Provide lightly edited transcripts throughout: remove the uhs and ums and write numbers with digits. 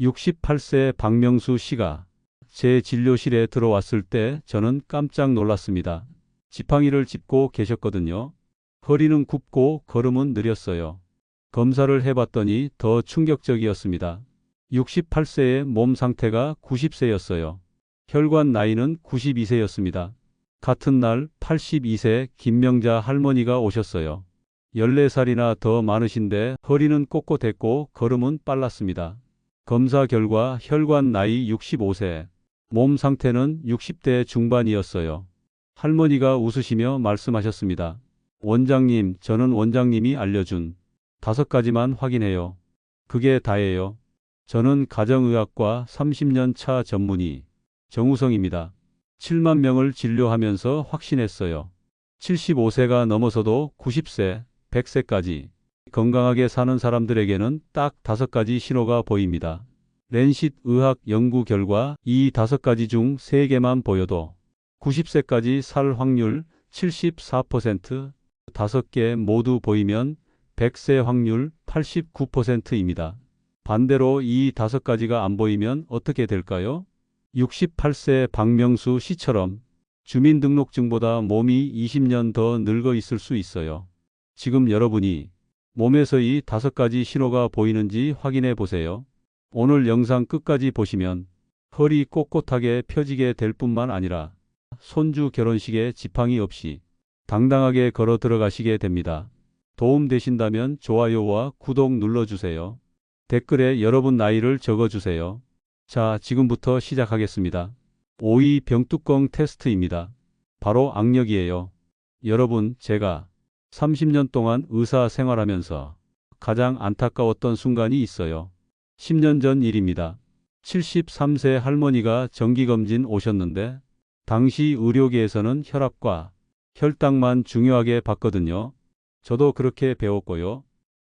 68세 박명수 씨가 제 진료실에 들어왔을 때 저는 깜짝 놀랐습니다. 지팡이를 짚고 계셨거든요. 허리는 굽고 걸음은 느렸어요. 검사를 해봤더니 더 충격적이었습니다. 68세의 몸 상태가 90세였어요. 혈관 나이는 92세였습니다. 같은 날 82세 김명자 할머니가 오셨어요. 14살이나 더 많으신데 허리는 꼿꼿했고 걸음은 빨랐습니다. 검사 결과 혈관 나이 65세, 몸 상태는 60대 중반이었어요. 할머니가 웃으시며 말씀하셨습니다. 원장님, 저는 원장님이 알려준 5가지만 확인해요. 그게 다예요. 저는 가정의학과 30년 차 전문의 정우성입니다. 7만 명을 진료하면서 확신했어요. 75세가 넘어서도 90세, 100세까지 건강하게 사는 사람들에게는 딱 5가지 신호가 보입니다. 랜싯 의학 연구 결과 이 5가지 중 3개만 보여도 90세까지 살 확률 74%, 5개 모두 보이면 100세 확률 89%입니다. 반대로 이 5가지가 안 보이면 어떻게 될까요? 68세 박명수 씨처럼 주민등록증보다 몸이 20년 더 늙어 있을 수 있어요. 지금 여러분이 몸에서 이 5가지 신호가 보이는지 확인해 보세요. 오늘 영상 끝까지 보시면 허리 꼿꼿하게 펴지게 될 뿐만 아니라 손주 결혼식에 지팡이 없이 당당하게 걸어 들어가시게 됩니다. 도움 되신다면 좋아요와 구독 눌러주세요. 댓글에 여러분 나이를 적어주세요. 자, 지금부터 시작하겠습니다. 오이 병뚜껑 테스트입니다. 바로 악력이에요. 여러분, 제가 30년 동안 의사 생활하면서 가장 안타까웠던 순간이 있어요. 10년 전 일입니다. 73세 할머니가 정기검진 오셨는데 당시 의료계에서는 혈압과 혈당만 중요하게 봤거든요. 저도 그렇게 배웠고요.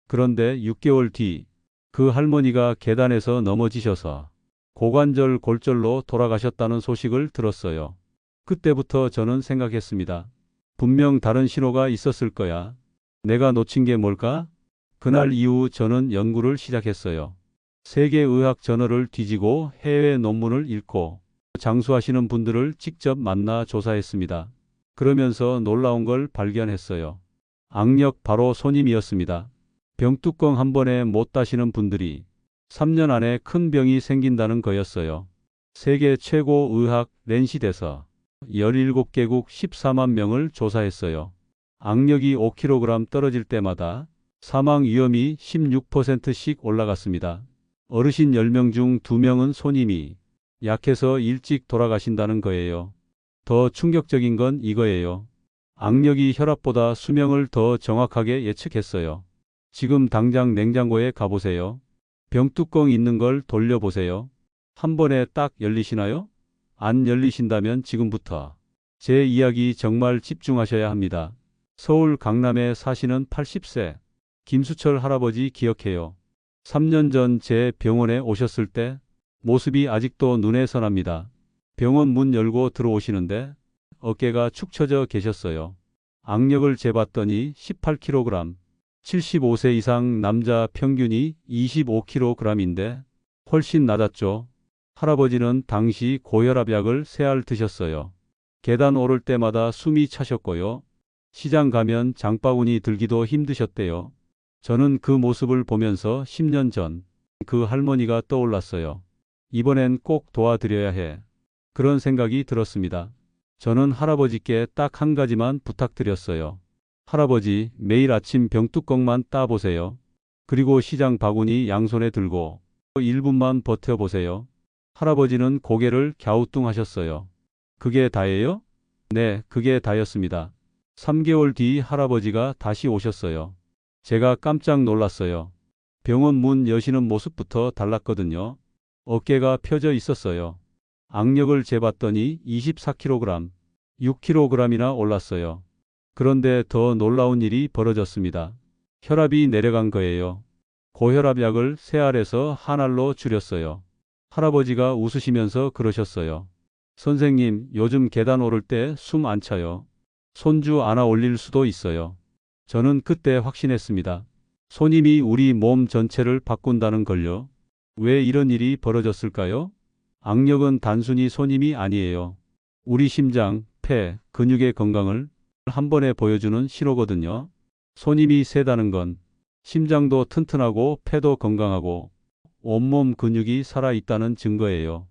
그런데 6개월 뒤 그 할머니가 계단에서 넘어지셔서 고관절 골절로 돌아가셨다는 소식을 들었어요. 그때부터 저는 생각했습니다. 분명 다른 신호가 있었을 거야. 내가 놓친 게 뭘까? 그날 이후 저는 연구를 시작했어요. 세계의학 저널을 뒤지고 해외 논문을 읽고 장수하시는 분들을 직접 만나 조사했습니다. 그러면서 놀라운 걸 발견했어요. 악력 바로 손님이었습니다. 병뚜껑 한 번에 못 따시는 분들이 3년 안에 큰 병이 생긴다는 거였어요. 세계 최고 의학 랜싯에서 17개국 14만 명을 조사했어요. 악력이 5kg 떨어질 때마다 사망 위험이 16%씩 올라갔습니다. 어르신 10명 중 2명은 손님이 약해서 일찍 돌아가신다는 거예요. 더 충격적인 건 이거예요. 악력이 혈압보다 수명을 더 정확하게 예측했어요. 지금 당장 냉장고에 가보세요. 병뚜껑 있는 걸 돌려보세요. 한 번에 딱 열리시나요? 안 열리신다면 지금부터 제 이야기 정말 집중하셔야 합니다. 서울 강남에 사시는 80세 김수철 할아버지 기억해요. 3년 전 제 병원에 오셨을 때 모습이 아직도 눈에 선합니다. 병원 문 열고 들어오시는데 어깨가 축 처져 계셨어요. 악력을 재봤더니 18kg, 75세 이상 남자 평균이 25kg인데 훨씬 낮았죠. 할아버지는 당시 고혈압약을 3알 드셨어요. 계단 오를 때마다 숨이 차셨고요. 시장 가면 장바구니 들기도 힘드셨대요. 저는 그 모습을 보면서 10년 전 그 할머니가 떠올랐어요. 이번엔 꼭 도와드려야 해. 그런 생각이 들었습니다. 저는 할아버지께 딱 한 가지만 부탁드렸어요. 할아버지, 매일 아침 병뚜껑만 따보세요. 그리고 시장 바구니 양손에 들고 1분만 버텨보세요. 할아버지는 고개를 갸우뚱하셨어요. 그게 다예요? 네, 그게 다였습니다. 3개월 뒤 할아버지가 다시 오셨어요. 제가 깜짝 놀랐어요. 병원 문 여시는 모습부터 달랐거든요. 어깨가 펴져 있었어요. 악력을 재봤더니 24kg, 6kg이나 올랐어요. 그런데 더 놀라운 일이 벌어졌습니다. 혈압이 내려간 거예요. 고혈압약을 3알에서 1알로 줄였어요. 할아버지가 웃으시면서 그러셨어요. 선생님, 요즘 계단 오를 때 숨 안 차요. 손주 안아 올릴 수도 있어요. 저는 그때 확신했습니다. 손님이 우리 몸 전체를 바꾼다는 걸요. 왜 이런 일이 벌어졌을까요? 악력은 단순히 손님이 아니에요. 우리 심장, 폐, 근육의 건강을 한 번에 보여주는 신호거든요. 손님이 세다는 건 심장도 튼튼하고 폐도 건강하고 온몸 근육이 살아있다는 증거예요.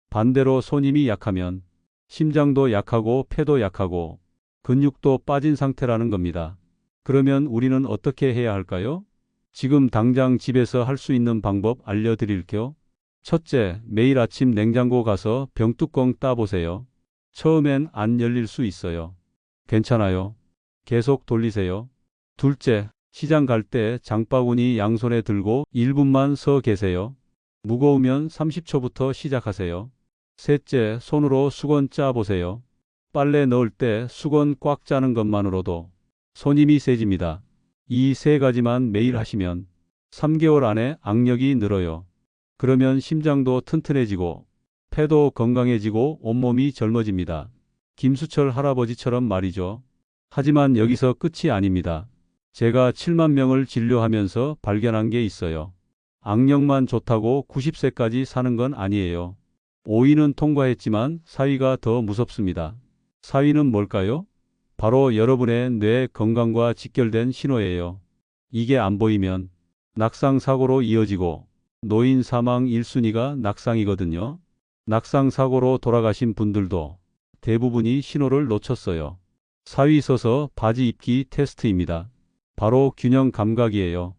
반대로 손님이 약하면 심장도 약하고 폐도 약하고 근육도 빠진 상태라는 겁니다. 그러면 우리는 어떻게 해야 할까요? 지금 당장 집에서 할 수 있는 방법 알려드릴게요. 첫째, 매일 아침 냉장고 가서 병뚜껑 따보세요. 처음엔 안 열릴 수 있어요. 괜찮아요. 계속 돌리세요. 둘째, 시장 갈 때 장바구니 양손에 들고 1분만 서 계세요. 무거우면 30초부터 시작하세요. 셋째, 손으로 수건 짜보세요. 빨래 넣을 때 수건 꽉 짜는 것만으로도 손 힘이 세집니다. 이 세 가지만 매일 하시면 3개월 안에 악력이 늘어요. 그러면 심장도 튼튼해지고 폐도 건강해지고 온몸이 젊어집니다. 김수철 할아버지처럼 말이죠. 하지만 여기서 끝이 아닙니다. 제가 7만 명을 진료하면서 발견한 게 있어요. 악력만 좋다고 90세까지 사는 건 아니에요. 5위는 통과했지만 4위가 더 무섭습니다. 4위는 뭘까요? 바로 여러분의 뇌 건강과 직결된 신호예요. 이게 안 보이면 낙상 사고로 이어지고 노인 사망 1순위가 낙상이거든요. 낙상 사고로 돌아가신 분들도 대부분이 신호를 놓쳤어요. 4위 서서 바지 입기 테스트입니다. 바로 균형 감각이에요.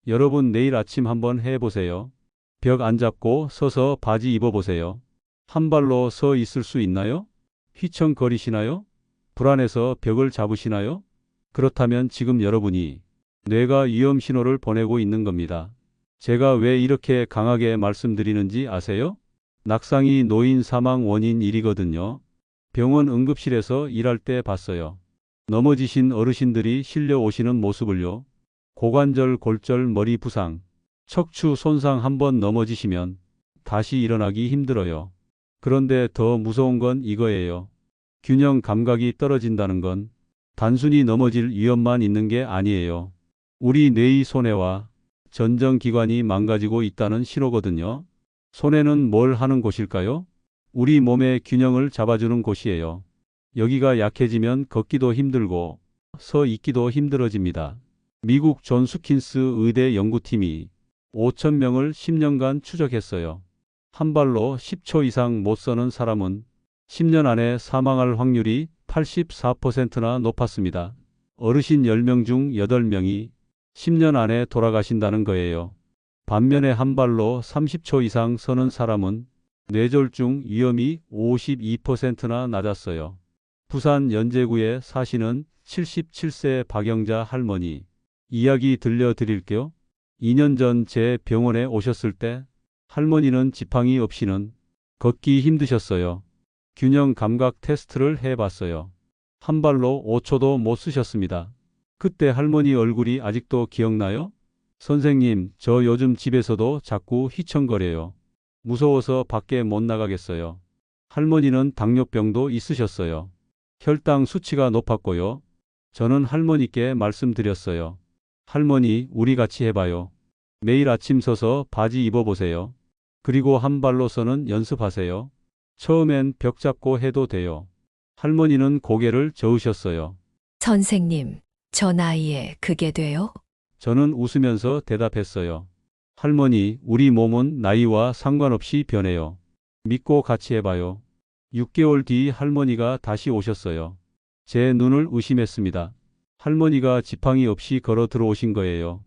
여러분 내일 아침 한번 해보세요. 벽 안 잡고 서서 바지 입어보세요. 한 발로 서 있을 수 있나요? 휘청거리시나요? 불안해서 벽을 잡으시나요? 그렇다면 지금 여러분이 뇌가 위험 신호를 보내고 있는 겁니다. 제가 왜 이렇게 강하게 말씀드리는지 아세요? 낙상이 노인 사망 원인 1위거든요. 병원 응급실에서 일할 때 봤어요. 넘어지신 어르신들이 실려 오시는 모습을요. 고관절, 골절, 머리 부상, 척추 손상 한번 넘어지시면 다시 일어나기 힘들어요. 그런데 더 무서운 건 이거예요. 균형 감각이 떨어진다는 건 단순히 넘어질 위험만 있는 게 아니에요. 우리 뇌의 손해와 전정기관이 망가지고 있다는 신호거든요. 손해는 뭘 하는 곳일까요? 우리 몸의 균형을 잡아주는 곳이에요. 여기가 약해지면 걷기도 힘들고 서 있기도 힘들어집니다. 미국 존 홉킨스 의대 연구팀이 5천 명을 10년간 추적했어요. 한 발로 10초 이상 못 서는 사람은 10년 안에 사망할 확률이 84%나 높았습니다. 어르신 10명 중 8명이 10년 안에 돌아가신다는 거예요. 반면에 한 발로 30초 이상 서는 사람은 뇌졸중 위험이 52%나 낮았어요. 부산 연제구에 사시는 77세 박영자 할머니 이야기 들려드릴게요. 2년 전 제 병원에 오셨을 때 할머니는 지팡이 없이는 걷기 힘드셨어요. 균형 감각 테스트를 해봤어요. 한 발로 5초도 못 쓰셨습니다. 그때 할머니 얼굴이 아직도 기억나요? 선생님, 저 요즘 집에서도 자꾸 휘청거려요. 무서워서 밖에 못 나가겠어요. 할머니는 당뇨병도 있으셨어요. 혈당 수치가 높았고요. 저는 할머니께 말씀드렸어요. 할머니, 우리 같이 해봐요. 매일 아침 서서 바지 입어보세요. 그리고 한 발로서는 연습하세요. 처음엔 벽 잡고 해도 돼요. 할머니는 고개를 저으셨어요. 선생님, 저 나이에 그게 돼요? 저는 웃으면서 대답했어요. 할머니, 우리 몸은 나이와 상관없이 변해요. 믿고 같이 해봐요. 6개월 뒤 할머니가 다시 오셨어요. 제 눈을 의심했습니다. 할머니가 지팡이 없이 걸어 들어오신 거예요.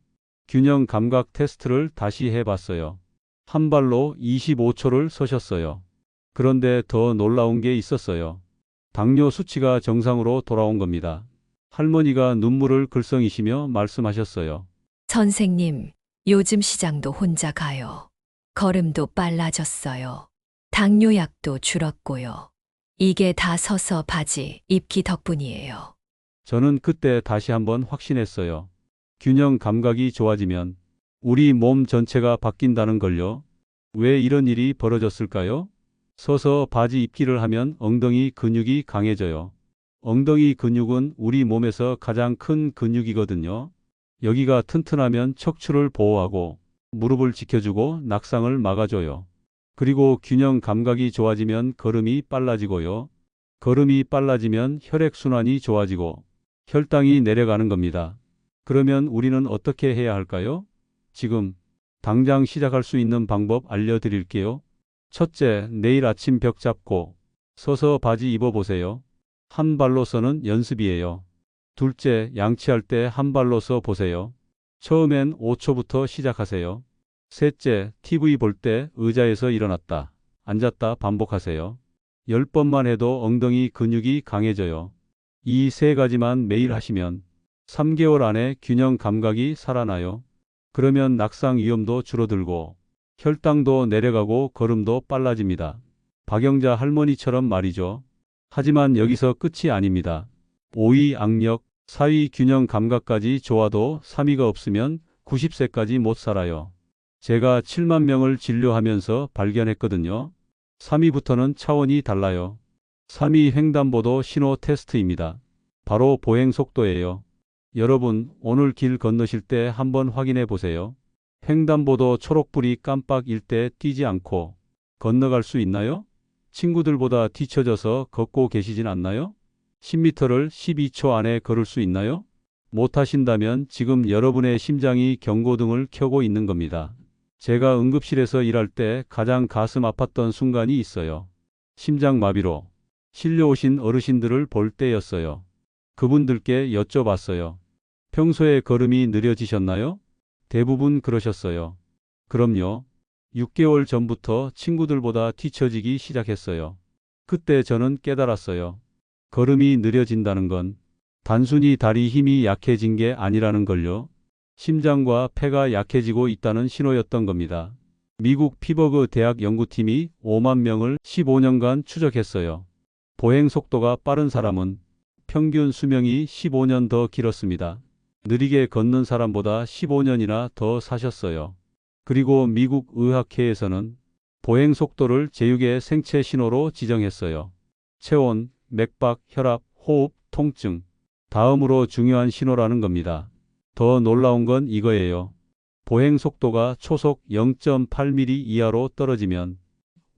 균형 감각 테스트를 다시 해봤어요. 한 발로 25초를 서셨어요. 그런데 더 놀라운 게 있었어요. 당뇨 수치가 정상으로 돌아온 겁니다. 할머니가 눈물을 글썽이시며 말씀하셨어요. 선생님, 요즘 시장도 혼자 가요. 걸음도 빨라졌어요. 당뇨약도 줄었고요. 이게 다 서서 바지 입기 덕분이에요. 저는 그때 다시 한번 확신했어요. 균형 감각이 좋아지면 우리 몸 전체가 바뀐다는 걸요. 왜 이런 일이 벌어졌을까요? 서서 바지 입기를 하면 엉덩이 근육이 강해져요. 엉덩이 근육은 우리 몸에서 가장 큰 근육이거든요. 여기가 튼튼하면 척추를 보호하고 무릎을 지켜주고 낙상을 막아줘요. 그리고 균형 감각이 좋아지면 걸음이 빨라지고요. 걸음이 빨라지면 혈액순환이 좋아지고 혈당이 내려가는 겁니다. 그러면 우리는 어떻게 해야 할까요? 지금 당장 시작할 수 있는 방법 알려드릴게요. 첫째, 내일 아침 벽 잡고 서서 바지 입어보세요. 한 발로서는 연습이에요. 둘째, 양치할 때 한 발로서 보세요. 처음엔 5초부터 시작하세요. 셋째, TV 볼 때 의자에서 일어났다, 앉았다 반복하세요. 10번만 해도 엉덩이 근육이 강해져요. 이 세 가지만 매일 하시면 3개월 안에 균형 감각이 살아나요. 그러면 낙상 위험도 줄어들고 혈당도 내려가고 걸음도 빨라집니다. 박영자 할머니처럼 말이죠. 하지만 여기서 끝이 아닙니다. 5위 악력, 4위 균형 감각까지 좋아도 3위가 없으면 90세까지 못 살아요. 제가 7만 명을 진료하면서 발견했거든요. 3위부터는 차원이 달라요. 3위 횡단보도 신호 테스트입니다. 바로 보행 속도예요. 여러분, 오늘 길 건너실 때 한번 확인해 보세요. 횡단보도 초록불이 깜빡일 때 뛰지 않고 건너갈 수 있나요? 친구들보다 뒤처져서 걷고 계시진 않나요? 10m를 12초 안에 걸을 수 있나요? 못하신다면 지금 여러분의 심장이 경고등을 켜고 있는 겁니다. 제가 응급실에서 일할 때 가장 가슴 아팠던 순간이 있어요. 심장마비로 실려오신 어르신들을 볼 때였어요. 그분들께 여쭤봤어요. 평소에 걸음이 느려지셨나요? 대부분 그러셨어요. 그럼요. 6개월 전부터 친구들보다 뒤처지기 시작했어요. 그때 저는 깨달았어요. 걸음이 느려진다는 건 단순히 다리 힘이 약해진 게 아니라는 걸요. 심장과 폐가 약해지고 있다는 신호였던 겁니다. 미국 피버그 대학 연구팀이 5만 명을 15년간 추적했어요. 보행 속도가 빠른 사람은 평균 수명이 15년 더 길었습니다. 느리게 걷는 사람보다 15년이나 더 사셨어요. 그리고 미국 의학회에서는 보행 속도를 제6의 생체 신호로 지정했어요. 체온, 맥박, 혈압, 호흡, 통증. 다음으로 중요한 신호라는 겁니다. 더 놀라운 건 이거예요. 보행 속도가 초속 0.8mm 이하로 떨어지면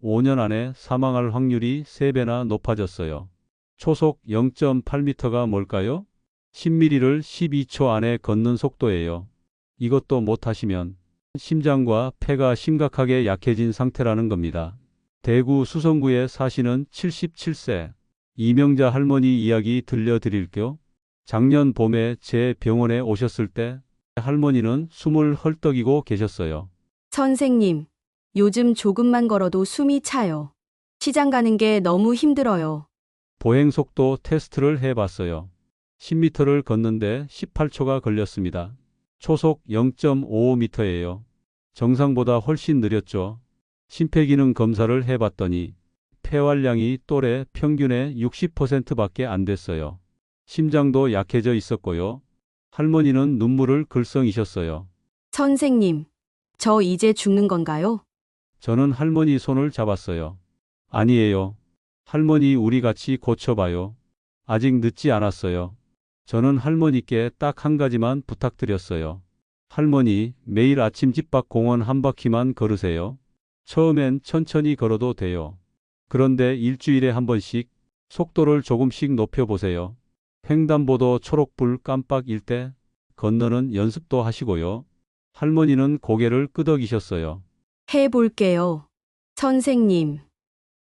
5년 안에 사망할 확률이 3배나 높아졌어요. 초속 0.8m가 뭘까요? 10mm를 12초 안에 걷는 속도예요. 이것도 못하시면 심장과 폐가 심각하게 약해진 상태라는 겁니다. 대구 수성구에 사시는 77세 이명자 할머니 이야기 들려드릴게요. 작년 봄에 제 병원에 오셨을 때 할머니는 숨을 헐떡이고 계셨어요. 선생님, 요즘 조금만 걸어도 숨이 차요. 시장 가는 게 너무 힘들어요. 보행 속도 테스트를 해봤어요. 10m를 걷는데 18초가 걸렸습니다. 초속 0.55m예요. 정상보다 훨씬 느렸죠. 심폐기능 검사를 해봤더니 폐활량이 또래 평균의 60%밖에 안 됐어요. 심장도 약해져 있었고요. 할머니는 눈물을 글썽이셨어요. 선생님, 저 이제 죽는 건가요? 저는 할머니 손을 잡았어요. 아니에요. 할머니, 우리 같이 고쳐봐요. 아직 늦지 않았어요. 저는 할머니께 딱 한 가지만 부탁드렸어요. 할머니, 매일 아침 집 밖 공원 한 바퀴만 걸으세요. 처음엔 천천히 걸어도 돼요. 그런데 일주일에 한 번씩 속도를 조금씩 높여보세요. 횡단보도 초록불 깜빡일 때 건너는 연습도 하시고요. 할머니는 고개를 끄덕이셨어요. 해볼게요. 선생님,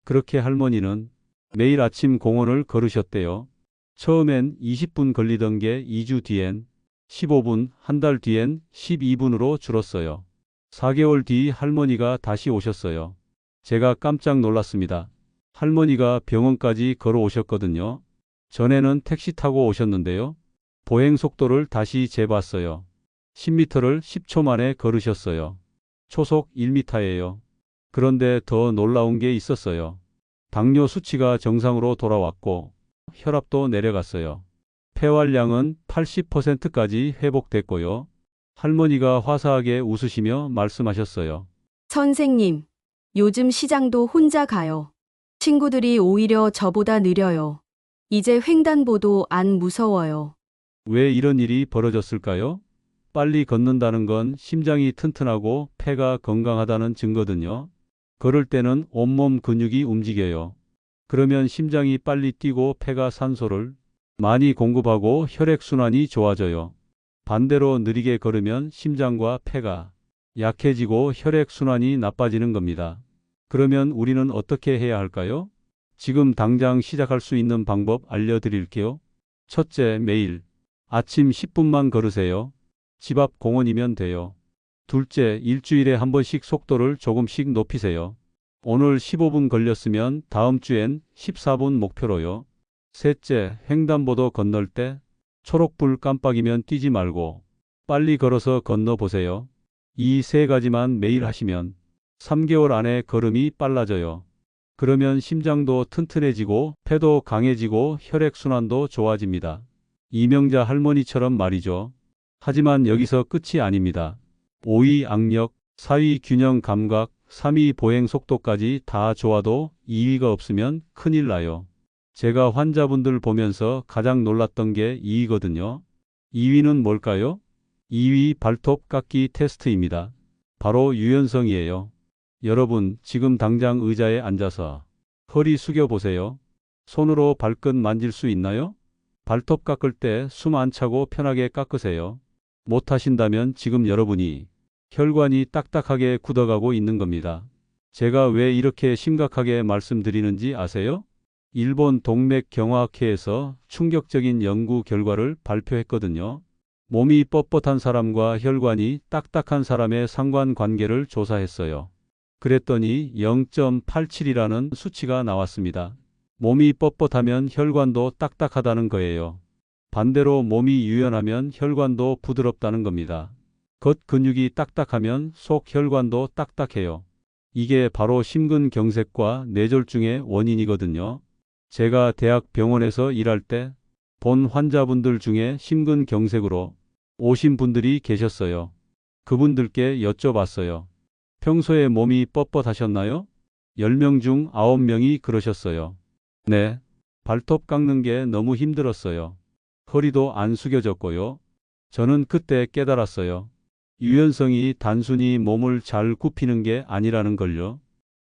그렇게 할머니는 매일 아침 공원을 걸으셨대요. 처음엔 20분 걸리던 게 2주 뒤엔 15분, 한 달 뒤엔 12분으로 줄었어요. 4개월 뒤 할머니가 다시 오셨어요. 제가 깜짝 놀랐습니다. 할머니가 병원까지 걸어오셨거든요. 전에는 택시 타고 오셨는데요. 보행 속도를 다시 재봤어요. 10m를 10초 만에 걸으셨어요. 초속 1m예요. 그런데 더 놀라운 게 있었어요. 당뇨 수치가 정상으로 돌아왔고 혈압도 내려갔어요. 폐활량은 80%까지 회복됐고요. 할머니가 화사하게 웃으시며 말씀하셨어요. 선생님, 요즘 시장도 혼자 가요. 친구들이 오히려 저보다 느려요. 이제 횡단보도 안 무서워요. 왜 이런 일이 벌어졌을까요? 빨리 걷는다는 건 심장이 튼튼하고 폐가 건강하다는 증거거든요. 걸을 때는 온몸 근육이 움직여요. 그러면 심장이 빨리 뛰고 폐가 산소를 많이 공급하고 혈액순환이 좋아져요. 반대로 느리게 걸으면 심장과 폐가 약해지고 혈액순환이 나빠지는 겁니다. 그러면 우리는 어떻게 해야 할까요? 지금 당장 시작할 수 있는 방법 알려드릴게요. 첫째, 매일 아침 10분만 걸으세요. 집 앞 공원이면 돼요. 둘째, 일주일에 한 번씩 속도를 조금씩 높이세요. 오늘 15분 걸렸으면 다음 주엔 14분 목표로요. 셋째, 횡단보도 건널 때 초록불 깜빡이면 뛰지 말고 빨리 걸어서 건너보세요. 이 세 가지만 매일 하시면 3개월 안에 걸음이 빨라져요. 그러면 심장도 튼튼해지고 폐도 강해지고 혈액순환도 좋아집니다. 이명자 할머니처럼 말이죠. 하지만 여기서 끝이 아닙니다. 5위 악력, 4위 균형 감각, 3위 보행 속도까지 다 좋아도 2위가 없으면 큰일 나요. 제가 환자분들 보면서 가장 놀랐던 게 2위거든요. 2위는 뭘까요? 2위 발톱 깎기 테스트입니다. 바로 유연성이에요. 여러분, 지금 당장 의자에 앉아서 허리 숙여 보세요. 손으로 발끝 만질 수 있나요? 발톱 깎을 때 숨 안 차고 편하게 깎으세요. 못 하신다면 지금 여러분이 혈관이 딱딱하게 굳어가고 있는 겁니다. 제가 왜 이렇게 심각하게 말씀드리는지 아세요? 일본 동맥경화학회에서 충격적인 연구 결과를 발표했거든요. 몸이 뻣뻣한 사람과 혈관이 딱딱한 사람의 상관관계를 조사했어요. 그랬더니 0.87이라는 수치가 나왔습니다. 몸이 뻣뻣하면 혈관도 딱딱하다는 거예요. 반대로 몸이 유연하면 혈관도 부드럽다는 겁니다. 겉 근육이 딱딱하면 속 혈관도 딱딱해요. 이게 바로 심근경색과 뇌졸중의 원인이거든요. 제가 대학 병원에서 일할 때 본 환자분들 중에 심근경색으로 오신 분들이 계셨어요. 그분들께 여쭤봤어요. 평소에 몸이 뻣뻣하셨나요? 10명 중 9명이 그러셨어요. 네. 발톱 깎는 게 너무 힘들었어요. 허리도 안 숙여졌고요. 저는 그때 깨달았어요. 유연성이 단순히 몸을 잘 굽히는 게 아니라는 걸요.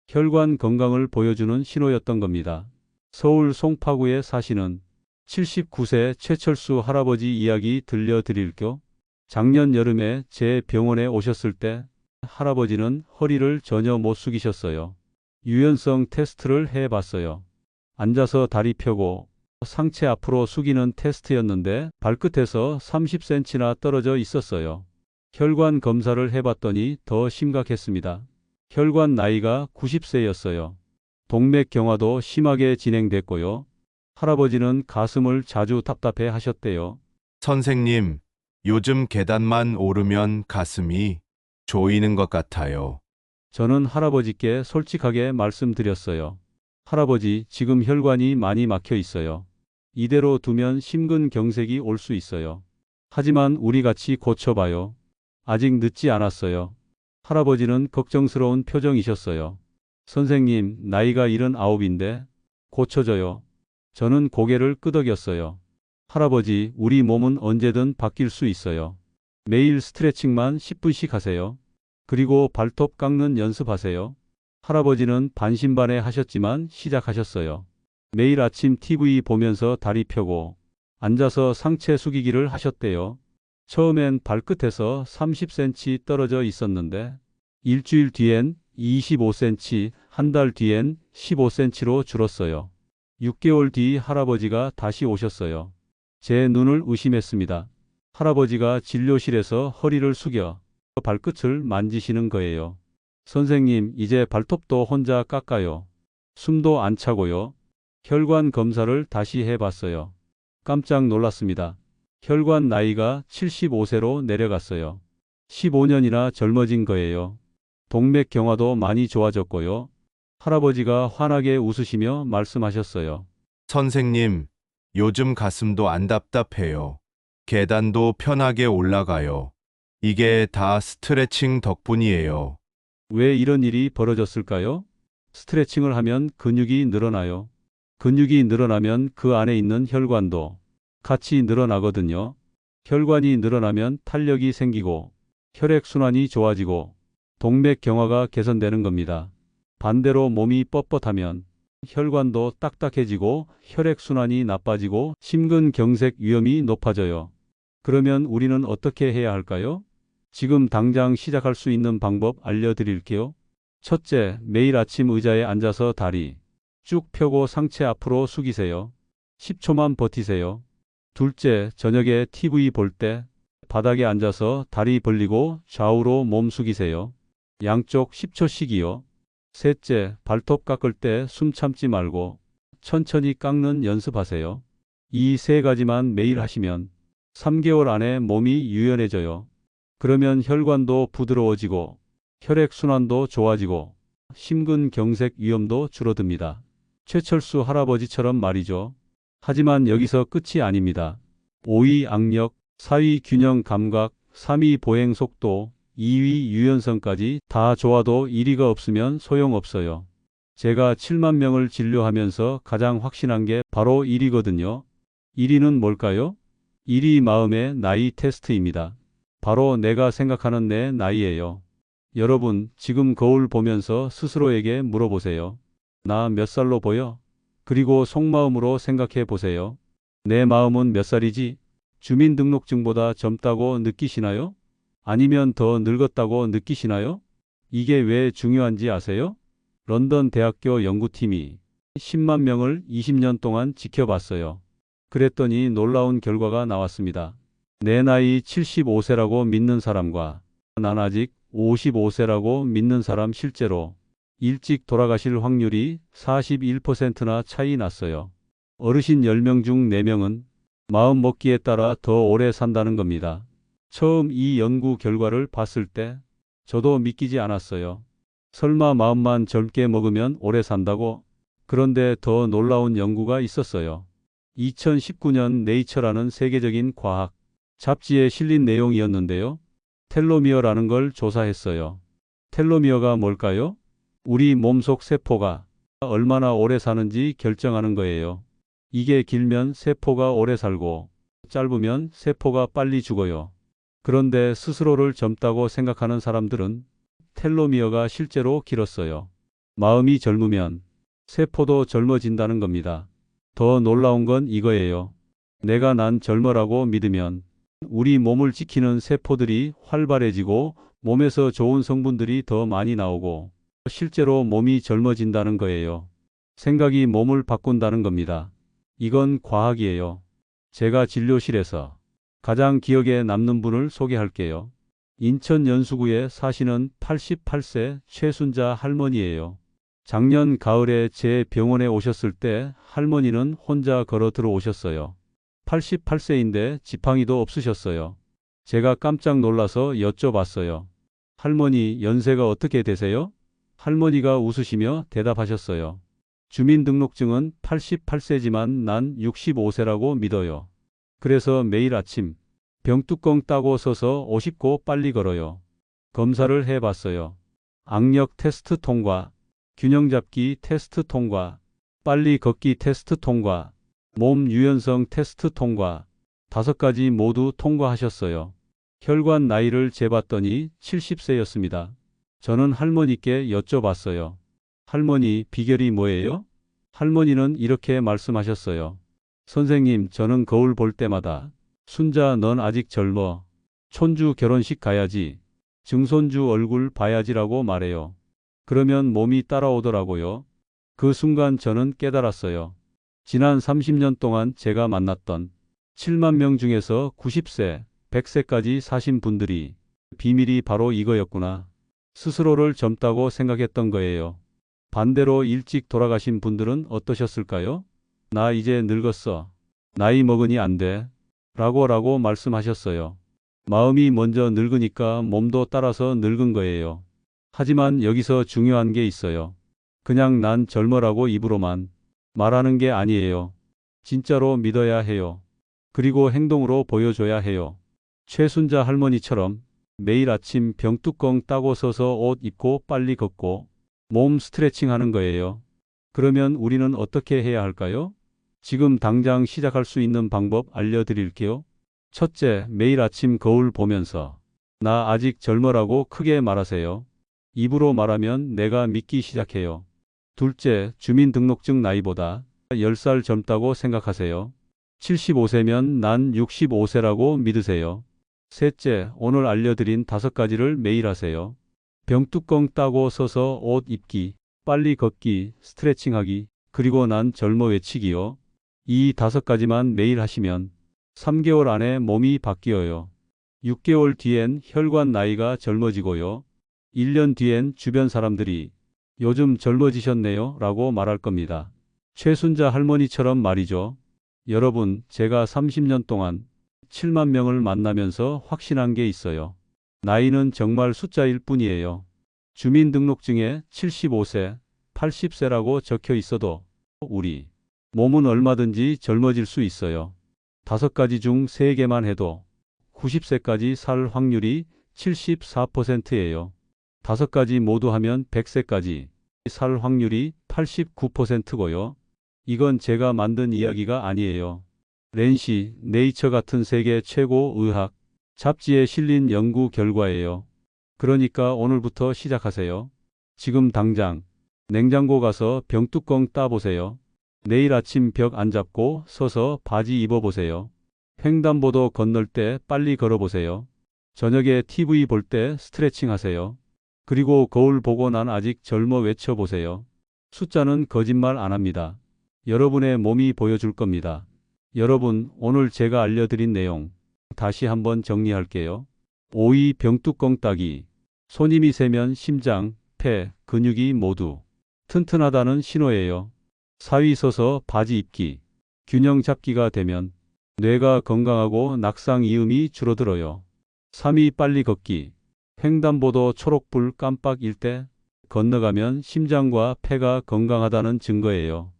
혈관 건강을 보여주는 신호였던 겁니다. 서울 송파구에 사시는 79세 최철수 할아버지 이야기 들려드릴게요. 작년 여름에 제 병원에 오셨을 때 할아버지는 허리를 전혀 못 숙이셨어요. 유연성 테스트를 해봤어요. 앉아서 다리 펴고 상체 앞으로 숙이는 테스트였는데 발끝에서 30cm나 떨어져 있었어요. 혈관 검사를 해봤더니 더 심각했습니다. 혈관 나이가 90세였어요. 동맥경화도 심하게 진행됐고요. 할아버지는 가슴을 자주 답답해 하셨대요. 선생님, 요즘 계단만 오르면 가슴이 조이는 것 같아요. 저는 할아버지께 솔직하게 말씀드렸어요. 할아버지, 지금 혈관이 많이 막혀 있어요. 이대로 두면 심근경색이 올 수 있어요. 하지만 우리 같이 고쳐봐요. 아직 늦지 않았어요. 할아버지는 걱정스러운 표정이셨어요. 선생님, 나이가 79인데 고쳐줘요. 저는 고개를 끄덕였어요. 할아버지, 우리 몸은 언제든 바뀔 수 있어요. 매일 스트레칭만 10분씩 하세요. 그리고 발톱 깎는 연습하세요. 할아버지는 반신반의 하셨지만 시작하셨어요. 매일 아침 TV 보면서 다리 펴고 앉아서 상체 숙이기를 하셨대요. 처음엔 발끝에서 30cm 떨어져 있었는데 일주일 뒤엔 25cm, 한 달 뒤엔 15cm로 줄었어요. 6개월 뒤 할아버지가 다시 오셨어요. 제 눈을 의심했습니다. 할아버지가 진료실에서 허리를 숙여 발끝을 만지시는 거예요. 선생님, 이제 발톱도 혼자 깎아요. 숨도 안 차고요. 혈관 검사를 다시 해봤어요. 깜짝 놀랐습니다. 혈관 나이가 75세로 내려갔어요. 15년이나 젊어진 거예요. 동맥경화도 많이 좋아졌고요. 할아버지가 환하게 웃으시며 말씀하셨어요. 선생님, 요즘 가슴도 안 답답해요. 계단도 편하게 올라가요. 이게 다 스트레칭 덕분이에요. 왜 이런 일이 벌어졌을까요? 스트레칭을 하면 근육이 늘어나요. 근육이 늘어나면 그 안에 있는 혈관도 같이 늘어나거든요. 혈관이 늘어나면 탄력이 생기고 혈액순환이 좋아지고 동맥경화가 개선되는 겁니다. 반대로 몸이 뻣뻣하면 혈관도 딱딱해지고 혈액순환이 나빠지고 심근경색 위험이 높아져요. 그러면 우리는 어떻게 해야 할까요? 지금 당장 시작할 수 있는 방법 알려드릴게요. 첫째, 매일 아침 의자에 앉아서 다리 쭉 펴고 상체 앞으로 숙이세요. 10초만 버티세요. 둘째, 저녁에 TV 볼 때 바닥에 앉아서 다리 벌리고 좌우로 몸 숙이세요. 양쪽 10초씩이요. 셋째, 발톱 깎을 때 숨 참지 말고 천천히 깎는 연습하세요. 이 세 가지만 매일 하시면 3개월 안에 몸이 유연해져요. 그러면 혈관도 부드러워지고 혈액순환도 좋아지고 심근경색 위험도 줄어듭니다. 최철수 할아버지처럼 말이죠. 하지만 여기서 끝이 아닙니다. 5위 악력, 4위 균형 감각, 3위 보행 속도, 2위 유연성까지 다 좋아도 1위가 없으면 소용없어요. 제가 7만 명을 진료하면서 가장 확신한 게 바로 1위거든요. 1위는 뭘까요? 1위 마음의 나이 테스트입니다. 바로 내가 생각하는 내 나이예요. 여러분, 지금 거울 보면서 스스로에게 물어보세요. 나 몇 살로 보여? 그리고 속마음으로 생각해 보세요. 내 마음은 몇 살이지? 주민등록증보다 젊다고 느끼시나요? 아니면 더 늙었다고 느끼시나요? 이게 왜 중요한지 아세요? 런던 대학교 연구팀이 10만 명을 20년 동안 지켜봤어요. 그랬더니 놀라운 결과가 나왔습니다. 내 나이 75세라고 믿는 사람과 난 아직 55세라고 믿는 사람 실제로 일찍 돌아가실 확률이 41%나 차이 났어요. 어르신 10명 중 4명은 마음 먹기에 따라 더 오래 산다는 겁니다. 처음 이 연구 결과를 봤을 때 저도 믿기지 않았어요. 설마 마음만 젊게 먹으면 오래 산다고? 그런데 더 놀라운 연구가 있었어요. 2019년 네이처라는 세계적인 과학 잡지에 실린 내용이었는데요. 텔로미어라는 걸 조사했어요. 텔로미어가 뭘까요? 우리 몸속 세포가 얼마나 오래 사는지 결정하는 거예요. 이게 길면 세포가 오래 살고 짧으면 세포가 빨리 죽어요. 그런데 스스로를 젊다고 생각하는 사람들은 텔로미어가 실제로 길었어요. 마음이 젊으면 세포도 젊어진다는 겁니다. 더 놀라운 건 이거예요. 내가 난 젊어라고 믿으면 우리 몸을 지키는 세포들이 활발해지고 몸에서 좋은 성분들이 더 많이 나오고 실제로 몸이 젊어진다는 거예요. 생각이 몸을 바꾼다는 겁니다. 이건 과학이에요. 제가 진료실에서 가장 기억에 남는 분을 소개할게요. 인천 연수구에 사시는 88세 최순자 할머니예요. 작년 가을에 제 병원에 오셨을 때 할머니는 혼자 걸어 들어오셨어요. 88세인데 지팡이도 없으셨어요. 제가 깜짝 놀라서 여쭤봤어요. 할머니, 연세가 어떻게 되세요? 할머니가 웃으시며 대답하셨어요. 주민등록증은 88세지만 난 65세라고 믿어요. 그래서 매일 아침 병뚜껑 따고 서서 옷 입고 빨리 걸어요. 검사를 해봤어요. 악력 테스트 통과, 균형 잡기 테스트 통과, 빨리 걷기 테스트 통과, 몸 유연성 테스트 통과, 5가지 모두 통과하셨어요. 혈관 나이를 재봤더니 70세였습니다. 저는 할머니께 여쭤봤어요. 할머니, 비결이 뭐예요? 할머니는 이렇게 말씀하셨어요. 선생님, 저는 거울 볼 때마다 순자, 넌 아직 젊어. 촌주 결혼식 가야지. 증손주 얼굴 봐야지라고 말해요. 그러면 몸이 따라오더라고요. 그 순간 저는 깨달았어요. 지난 30년 동안 제가 만났던 7만 명 중에서 90세, 100세까지 사신 분들이 비밀이 바로 이거였구나. 스스로를 젊다고 생각했던 거예요. 반대로 일찍 돌아가신 분들은 어떠셨을까요? 나 이제 늙었어. 나이 먹으니 안 돼. 라고 말씀하셨어요. 마음이 먼저 늙으니까 몸도 따라서 늙은 거예요. 하지만 여기서 중요한 게 있어요. 그냥 난 젊어라고 입으로만 말하는 게 아니에요. 진짜로 믿어야 해요. 그리고 행동으로 보여줘야 해요. 최순자 할머니처럼 매일 아침 병뚜껑 따고 서서 옷 입고 빨리 걷고 몸 스트레칭 하는 거예요. 그러면 우리는 어떻게 해야 할까요? 지금 당장 시작할 수 있는 방법 알려드릴게요. 첫째, 매일 아침 거울 보면서 나 아직 젊어라고 크게 말하세요. 입으로 말하면 내가 믿기 시작해요. 둘째, 주민등록증 나이보다 10살 젊다고 생각하세요. 75세면 난 65세라고 믿으세요. 셋째, 오늘 알려드린 5가지를 매일 하세요. 병뚜껑 따고 서서 옷 입기, 빨리 걷기, 스트레칭하기, 그리고 난 젊어 외치기요. 이 5가지만 매일 하시면 3개월 안에 몸이 바뀌어요. 6개월 뒤엔 혈관 나이가 젊어지고요. 1년 뒤엔 주변 사람들이 요즘 젊어지셨네요 라고 말할 겁니다. 최순자 할머니처럼 말이죠. 여러분, 제가 30년 동안 7만 명을 만나면서 확신한 게 있어요. 나이는 정말 숫자일 뿐이에요. 주민등록증에 75세, 80세라고 적혀 있어도 우리 몸은 얼마든지 젊어질 수 있어요. 5가지 중 3개만 해도 90세까지 살 확률이 74%예요. 5가지 모두 하면 100세까지 살 확률이 89%고요. 이건 제가 만든 이야기가 아니에요. 렌시, 네이처 같은 세계 최고 의학 잡지에 실린 연구 결과예요. 그러니까 오늘부터 시작하세요. 지금 당장 냉장고 가서 병뚜껑 따보세요. 내일 아침 벽 안 잡고 서서 바지 입어보세요. 횡단보도 건널 때 빨리 걸어보세요. 저녁에 TV 볼 때 스트레칭 하세요. 그리고 거울 보고 난 아직 젊어 외쳐보세요. 숫자는 거짓말 안 합니다. 여러분의 몸이 보여줄 겁니다. 여러분, 오늘 제가 알려드린 내용 다시 한번 정리할게요. 5위 병뚜껑 따기. 손님이 세면 심장, 폐, 근육이 모두 튼튼하다는 신호예요. 4위 서서 바지 입기. 균형 잡기가 되면 뇌가 건강하고 낙상 이음이 줄어들어요. 3위 빨리 걷기. 횡단보도 초록불 깜빡일 때 건너가면 심장과 폐가 건강하다는 증거예요.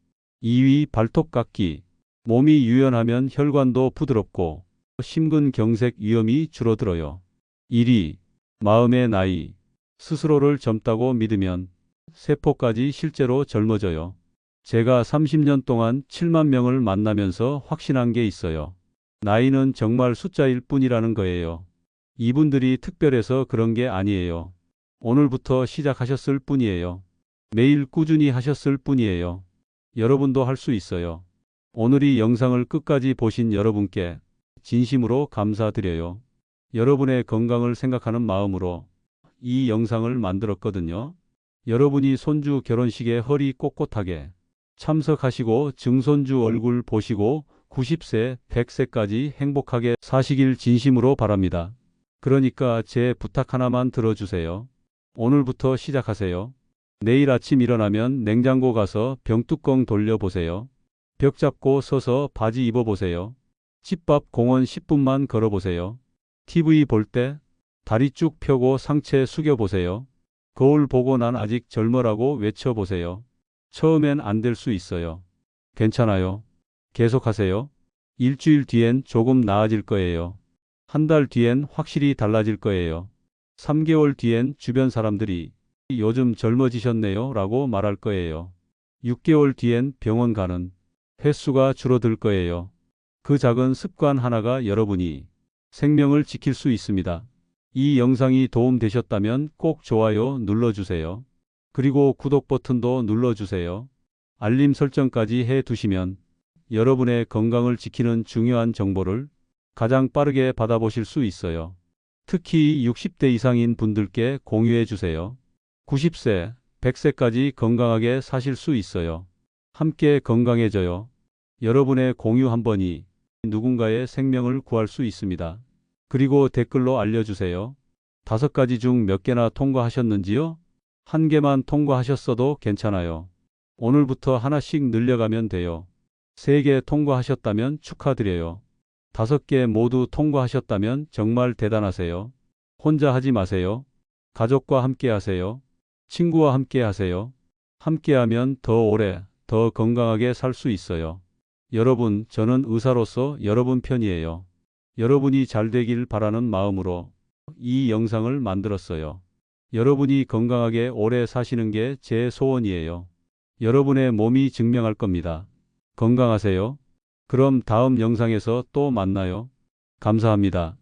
2위 발톱 깎기. 몸이 유연하면 혈관도 부드럽고 심근경색 위험이 줄어들어요. 1위 마음의 나이. 스스로를 젊다고 믿으면 세포까지 실제로 젊어져요. 제가 30년 동안 7만 명을 만나면서 확신한 게 있어요. 나이는 정말 숫자일 뿐이라는 거예요. 이분들이 특별해서 그런 게 아니에요. 오늘부터 시작하셨을 뿐이에요. 매일 꾸준히 하셨을 뿐이에요. 여러분도 할 수 있어요. 오늘 이 영상을 끝까지 보신 여러분께 진심으로 감사드려요. 여러분의 건강을 생각하는 마음으로 이 영상을 만들었거든요. 여러분이 손주 결혼식에 허리 꼿꼿하게 참석하시고 증손주 얼굴 보시고 90세, 100세까지 행복하게 사시길 진심으로 바랍니다. 그러니까 제 부탁 하나만 들어주세요. 오늘부터 시작하세요. 내일 아침 일어나면 냉장고 가서 병뚜껑 돌려보세요. 벽 잡고 서서 바지 입어보세요. 집밥 공원 10분만 걸어보세요. TV 볼 때 다리 쭉 펴고 상체 숙여보세요. 거울 보고 난 아직 젊어라고 외쳐보세요. 처음엔 안 될 수 있어요. 괜찮아요. 계속하세요. 일주일 뒤엔 조금 나아질 거예요. 한 달 뒤엔 확실히 달라질 거예요. 3개월 뒤엔 주변 사람들이 요즘 젊어지셨네요 라고 말할 거예요. 6개월 뒤엔 병원 가는 횟수가 줄어들 거예요. 그 작은 습관 하나가 여러분이 생명을 지킬 수 있습니다. 이 영상이 도움되셨다면 꼭 좋아요 눌러주세요. 그리고 구독 버튼도 눌러주세요. 알림 설정까지 해 두시면 여러분의 건강을 지키는 중요한 정보를 가장 빠르게 받아보실 수 있어요. 특히 60대 이상인 분들께 공유해 주세요. 90세, 100세까지 건강하게 사실 수 있어요. 함께 건강해져요. 여러분의 공유 한 번이 누군가의 생명을 구할 수 있습니다. 그리고 댓글로 알려주세요. 5가지 중 몇 개나 통과하셨는지요? 1개만 통과하셨어도 괜찮아요. 오늘부터 하나씩 늘려가면 돼요. 3개 통과하셨다면 축하드려요. 5개 모두 통과하셨다면 정말 대단하세요. 혼자 하지 마세요. 가족과 함께 하세요. 친구와 함께 하세요. 함께하면 더 오래, 더 건강하게 살 수 있어요. 여러분, 저는 의사로서 여러분 편이에요. 여러분이 잘 되길 바라는 마음으로 이 영상을 만들었어요. 여러분이 건강하게 오래 사시는 게 제 소원이에요. 여러분의 몸이 증명할 겁니다. 건강하세요. 그럼 다음 영상에서 또 만나요. 감사합니다.